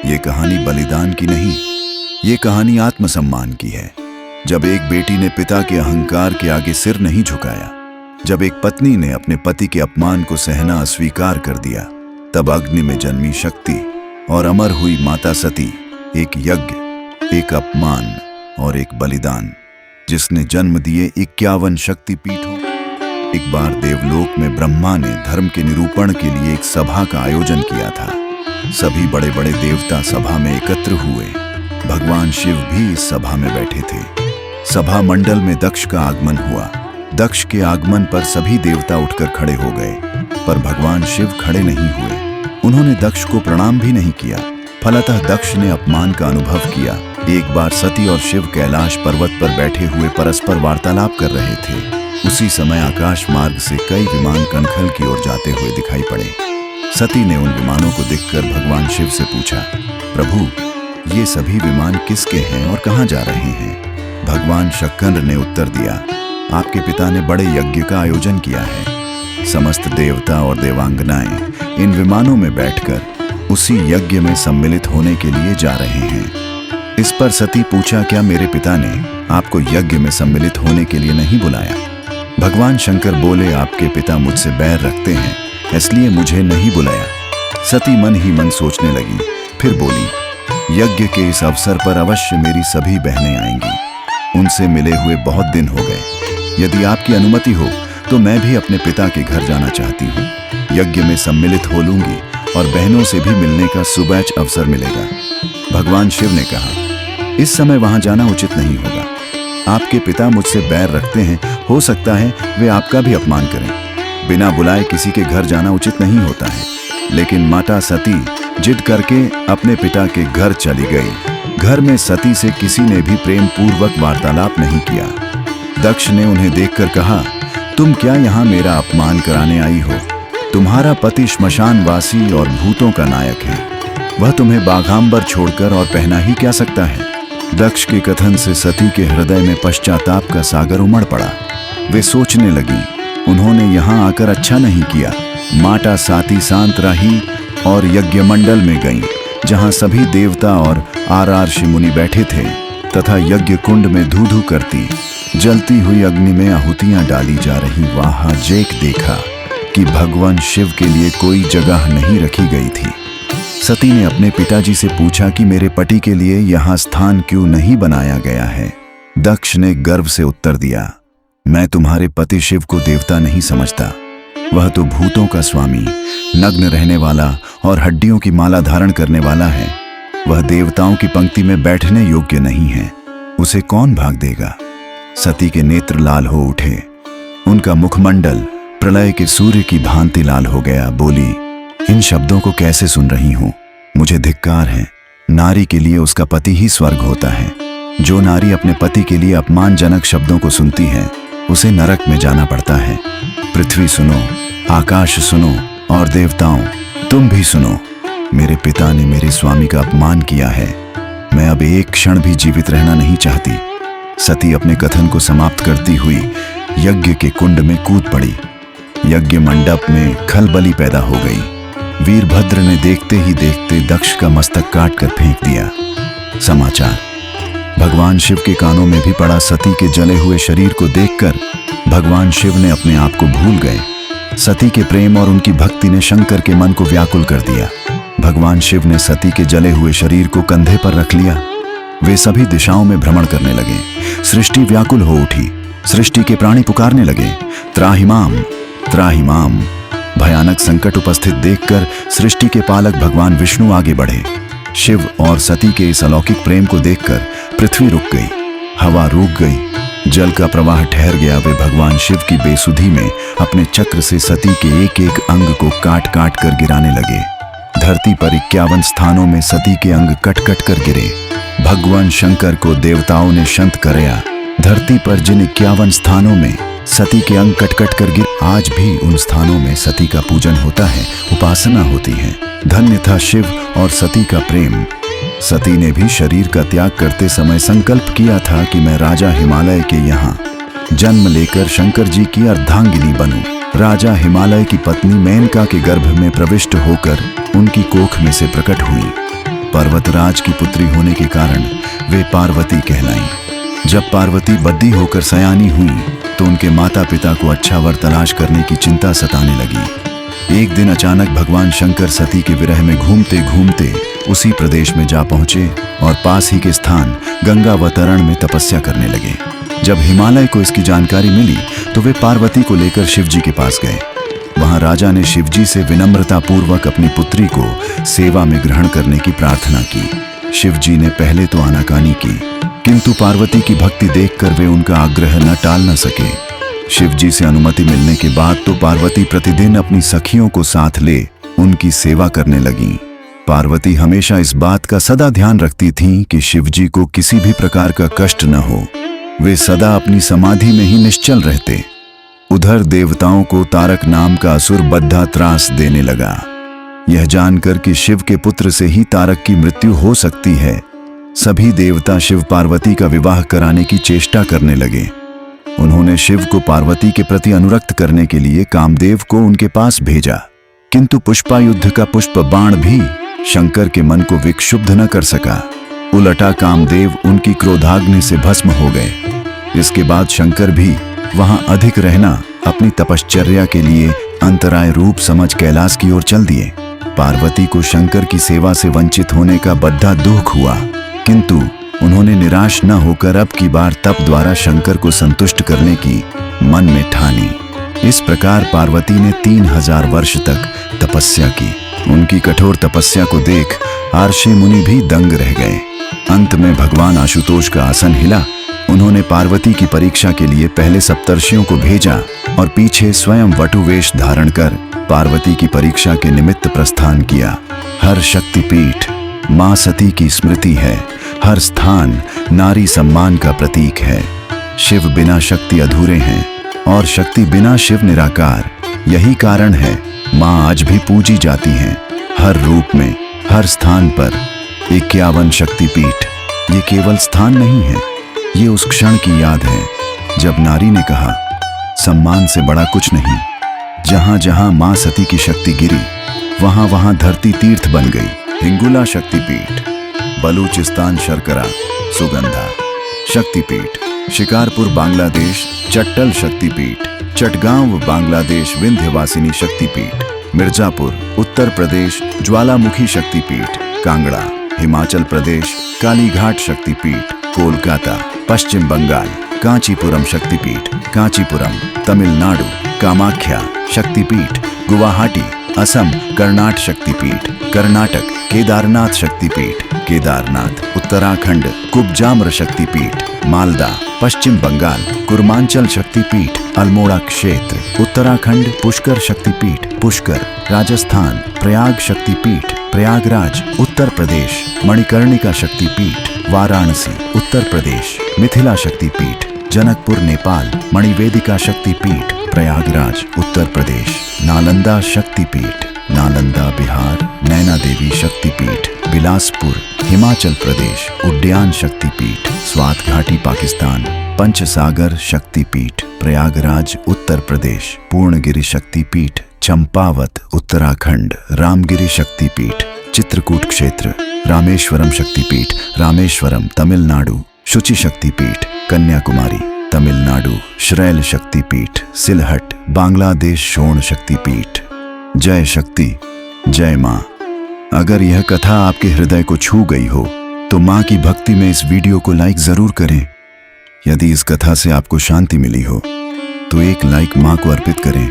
ये कहानी बलिदान की नहीं, ये कहानी आत्मसम्मान की है। जब एक बेटी ने पिता के अहंकार के आगे सिर नहीं झुकाया, जब एक पत्नी ने अपने पति के अपमान को सहना अस्वीकार कर दिया, तब अग्नि में जन्मी शक्ति और अमर हुई माता सती, एक यज्ञ, एक अपमान और एक बलिदान, जिसने जन्म दिए 51 शक्तिपीठों। एक बार देवलोक में ब्रह्मा ने धर्म के निरूपण के लिए एक सभा का आयोजन किया था। सभी बड़े बड़े देवता सभा में एकत्र हुए। भगवान शिव भी इस सभा में बैठे थे। सभा मंडल में दक्ष का आगमन हुआ। दक्ष के आगमन पर सभी देवता उठकर खड़े हो गए, पर भगवान शिव खड़े नहीं हुए। उन्होंने दक्ष को प्रणाम भी नहीं किया। फलतः दक्ष ने अपमान का अनुभव किया। एक बार सती और शिव कैलाश पर्वत पर बैठे हुए परस्पर वार्तालाप कर रहे थे। उसी समय आकाश मार्ग से कई विमान कनखल की ओर जाते हुए दिखाई पड़े। सती ने उन विमानों को देखकर भगवान शिव से पूछा, प्रभु, ये सभी विमान किसके हैं और कहाँ जा रहे हैं? भगवान शक्कर ने उत्तर दिया, आपके पिता ने बड़े यज्ञ का आयोजन किया है। समस्त देवता और देवांगनाएं इन विमानों में बैठकर उसी यज्ञ में सम्मिलित होने के लिए जा रहे हैं। इस पर सती पूछा, क्या मेरे पिता ने आपको यज्ञ में सम्मिलित होने के लिए नहीं बुलाया? भगवान शंकर बोले, आपके पिता मुझसे बैर रखते हैं, इसलिए मुझे नहीं बुलाया। सती मन ही मन सोचने लगी, फिर बोली, यज्ञ के इस अवसर पर अवश्य मेरी सभी बहनें आएंगी। उनसे मिले हुए बहुत दिन हो गए। यदि आपकी अनुमति हो तो मैं भी अपने पिता के घर जाना चाहती हूँ। यज्ञ में सम्मिलित हो लूंगी और बहनों से भी मिलने का सुबैच अवसर मिलेगा। भगवान शिव ने कहा, इस समय वहां जाना उचित नहीं होगा। आपके पिता मुझसे बैर रखते हैं, हो सकता है वे आपका भी अपमान करें। बिना बुलाए किसी के घर जाना उचित नहीं होता है। लेकिन माता सती जिद करके अपने पिता के घर चली गई। घर में सती से किसी ने भी प्रेम पूर्वक वार्तालाप नहीं किया। दक्ष ने उन्हें देखकर कहा, तुम क्या यहाँ मेरा अपमान कराने आई हो? तुम्हारा पति श्मशानवासी और भूतों का नायक है। वह तुम्हें बाघांबर छोड़कर और पहना ही क्या सकता है? दक्ष के कथन से सती के हृदय में पश्चाताप का सागर उमड़ पड़ा। वे सोचने लगी, उन्होंने यहाँ आकर अच्छा नहीं किया। माता सती शांत रही और यज्ञ मंडल में गईं, जहाँ सभी देवता और ऋषि मुनि बैठे थे, तथा यज्ञ कुंड में धू धू करती जलती हुई अग्नि में आहुतियां डाली जा रही। वहां जेक देखा कि भगवान शिव के लिए कोई जगह नहीं रखी गई थी। सती ने अपने पिताजी से पूछा कि मेरे पति के लिए यहाँ स्थान क्यों नहीं बनाया गया है? दक्ष ने गर्व से उत्तर दिया, मैं तुम्हारे पति शिव को देवता नहीं समझता। वह तो भूतों का स्वामी, नग्न रहने वाला और हड्डियों की माला धारण करने वाला है। वह देवताओं की पंक्ति में बैठने योग्य नहीं है। उसे कौन भाग देगा? सती के नेत्र लाल हो उठे। उनका मुखमंडल प्रलय के सूर्य की भांति लाल हो गया। बोली, इन शब्दों को कैसे सुन रही हूं? मुझे धिक्कार है। नारी के लिए उसका पति ही स्वर्ग होता है। जो नारी अपने पति के लिए अपमानजनक शब्दों को सुनती है, उसे नरक में जाना पड़ता है। पृथ्वी सुनो, आकाश सुनो और देवताओं तुम भी सुनो। मेरे पिता ने मेरे स्वामी का अपमान किया है। मैं अब एक क्षण भी जीवित रहना नहीं चाहती। सती अपने कथन को समाप्त करती हुई यज्ञ के कुंड में कूद पड़ी। यज्ञ मंडप में खलबली पैदा हो गई। वीरभद्र ने देखते ही देखते दक्ष का मस्तक काट कर फेंक दिया। समाचार भगवान शिव के कानों में भी पड़ा। सती के जले हुए शरीर को देखकर भगवान शिव ने अपने आप को भूल गए। सती के प्रेम और उनकी भक्ति ने शंकर के मन को व्याकुल कर दिया। भगवान शिव ने सती के जले हुए शरीर को कंधे पर रख लिया। वे सभी दिशाओं में भ्रमण करने लगे। सृष्टि व्याकुल हो उठी। सृष्टि के प्राणी पुकारने लगे, त्राहिमाम त्राहिमाम। भयानक संकट उपस्थित देखकर सृष्टि के पालक भगवान विष्णु आगे बढ़े। शिव और सती के इस अलौकिक प्रेम को देखकर पृथ्वी रुक गई, हवा रुक गई, जल का प्रवाह ठहर गया। वे भगवान शिव की बेसुधी में अपने चक्र से सती के एक एक अंग को काट काट कर गिराने लगे। धरती पर 51 स्थानों में सती के अंग कट कट कर गिरे। भगवान शंकर को देवताओं ने शंत कराया। धरती पर जिन 51 स्थानों में सती के अंग कट कट कर गिर, आज भी उन स्थानों में सती का पूजन होता है, उपासना होती है। धन्य था शिव और सती का प्रेम। सती ने भी शरीर का त्याग करते समय संकल्प किया था कि मैं राजा हिमालय के यहाँ जन्म लेकर शंकर जी की अर्धांगिनी बनूं। राजा हिमालय की पत्नी मेनका के गर्भ में प्रविष्ट होकर उनकी कोख में से प्रकट हुई। पर्वतराज की पुत्री होने के कारण वे पार्वती कहलाईं। जब पार्वती बद्दी होकर सयानी हुई तो उनके माता पिता को अच्छा वर तलाश करने की चिंता सताने लगी। एक दिन अचानक भगवान शंकर सती के विरह में घूमते घूमते उसी प्रदेश में जा पहुंचे और पास ही के स्थान गंगावतरण में तपस्या करने लगे। जब हिमालय को इसकी जानकारी मिली तो वे पार्वती को लेकर शिवजी के पास गए। वहां राजा ने शिवजी से विनम्रता पूर्वक अपनी पुत्री को सेवा में ग्रहण करने की प्रार्थना की। शिवजी ने पहले तो आनाकानी की, किंतु पार्वती की भक्ति देखकर वे उनका आग्रह न टाल न सके। शिवजी से अनुमति मिलने के बाद तो पार्वती प्रतिदिन अपनी सखियों को साथ ले उनकी सेवा करने लगीं। पार्वती हमेशा इस बात का सदा ध्यान रखती थीं कि शिवजी को किसी भी प्रकार का कष्ट न हो। वे सदा अपनी समाधि में ही निश्चल रहते। उधर देवताओं को तारक नाम का असुर बद्धा त्रास देने लगा। यह जानकर कि शिव के पुत्र से ही तारक की मृत्यु हो सकती है, सभी देवता शिव पार्वती का विवाह कराने की चेष्टा करने लगे। उन्होंने शिव को पार्वती के प्रति अनुरक्त करने के लिए कामदेव को उनके पास भेजा, किंतु पुष्पायुद्ध का पुष्प बाण भी शंकर के मन को विक्षुब्ध न कर सका। उलटा कामदेव उनकी क्रोधाग्नि से भस्म हो गए। इसके बाद शंकर भी वहां अधिक रहना अपनी तपश्चर्या के लिए अंतराय रूप समझ कैलाश की ओर चल दिए। पार्वती को शंकर की सेवा से वंचित होने का बद्धा दुख हुआ, किंतु उन्होंने निराश न होकर अब की बार तप द्वारा शंकर को संतुष्ट करने की मन में ठानी। इस प्रकार पार्वती ने 3000 वर्ष तक तपस्या की। उनकी कठोर तपस्या को देख आर्षि मुनि भी दंग रह गए। अंत में भगवान आशुतोष का आसन हिला। उन्होंने पार्वती की परीक्षा के लिए पहले सप्तर्षियों को भेजा और पीछे स्वयं वटुवेश धारण कर पार्वती की परीक्षा के निमित्त प्रस्थान किया। हर शक्तिपीठ मां सती की स्मृति है, हर स्थान नारी सम्मान का प्रतीक है। शिव बिना शक्ति अधूरे हैं और शक्ति बिना शिव निराकार। यही कारण है मां आज भी पूजी जाती हैं, हर रूप में, हर स्थान पर। 51 शक्तिपीठ ये केवल स्थान नहीं है, ये उस क्षण की याद है जब नारी ने कहा, सम्मान से बड़ा कुछ नहीं। जहां जहां मां सती की शक्ति गिरी वहां वहां धरती तीर्थ बन गई। हिंगुला शक्तिपीठ, बलूचिस्तान शर्करा सुगंधा शक्तिपीठ, शिकारपुर बांग्लादेश चट्टल शक्तिपीठ, चटगांव बांग्लादेश विंध्यवासिनी शक्तिपीठ, मिर्जापुर उत्तर प्रदेश ज्वालामुखी शक्तिपीठ, कांगड़ा हिमाचल प्रदेश कालीघाट शक्तिपीठ, कोलकाता पश्चिम बंगाल कांचीपुरम शक्तिपीठ, कांचीपुरम तमिलनाडु कामाख्या शक्तिपीठ, गुवाहाटी असम कर्नाट शक्तिपीठ, कर्नाटक केदारनाथ शक्तिपीठ, केदारनाथ उत्तराखंड कुब्जाम्र शक्तिपीठ, मालदा पश्चिम बंगाल कुर्मांचल शक्तिपीठ, अल्मोड़ा क्षेत्र उत्तराखंड पुष्कर शक्तिपीठ, पुष्कर राजस्थान प्रयाग शक्तिपीठ, प्रयागराज उत्तर प्रदेश मणिकर्णिका शक्तिपीठ, वाराणसी उत्तर प्रदेश मिथिला शक्तिपीठ, जनकपुर नेपाल मणिवेदिका शक्तिपीठ, प्रयागराज उत्तर प्रदेश नालंदा शक्तिपीठ, नालंदा बिहार नैना देवी शक्तिपीठ, बिलासपुर हिमाचल प्रदेश उड्डयन शक्तिपीठ, स्वात घाटी पाकिस्तान पंचसागर शक्तिपीठ, प्रयागराज उत्तर प्रदेश पूर्णगिरि शक्तिपीठ, चंपावत उत्तराखंड रामगिरी शक्तिपीठ, चित्रकूट क्षेत्र रामेश्वरम शक्तिपीठ, रामेश्वरम तमिलनाडु शुचि शक्तिपीठ, कन्याकुमारी तमिलनाडु श्रैल शक्तिपीठ, सिलहट बांग्लादेश शोण शक्तिपीठ। जय शक्ति, जय मां। अगर यह कथा आपके हृदय को छू गई हो तो मां की भक्ति में इस वीडियो को लाइक जरूर करें। यदि इस कथा से आपको शांति मिली हो तो एक लाइक मां को अर्पित करें।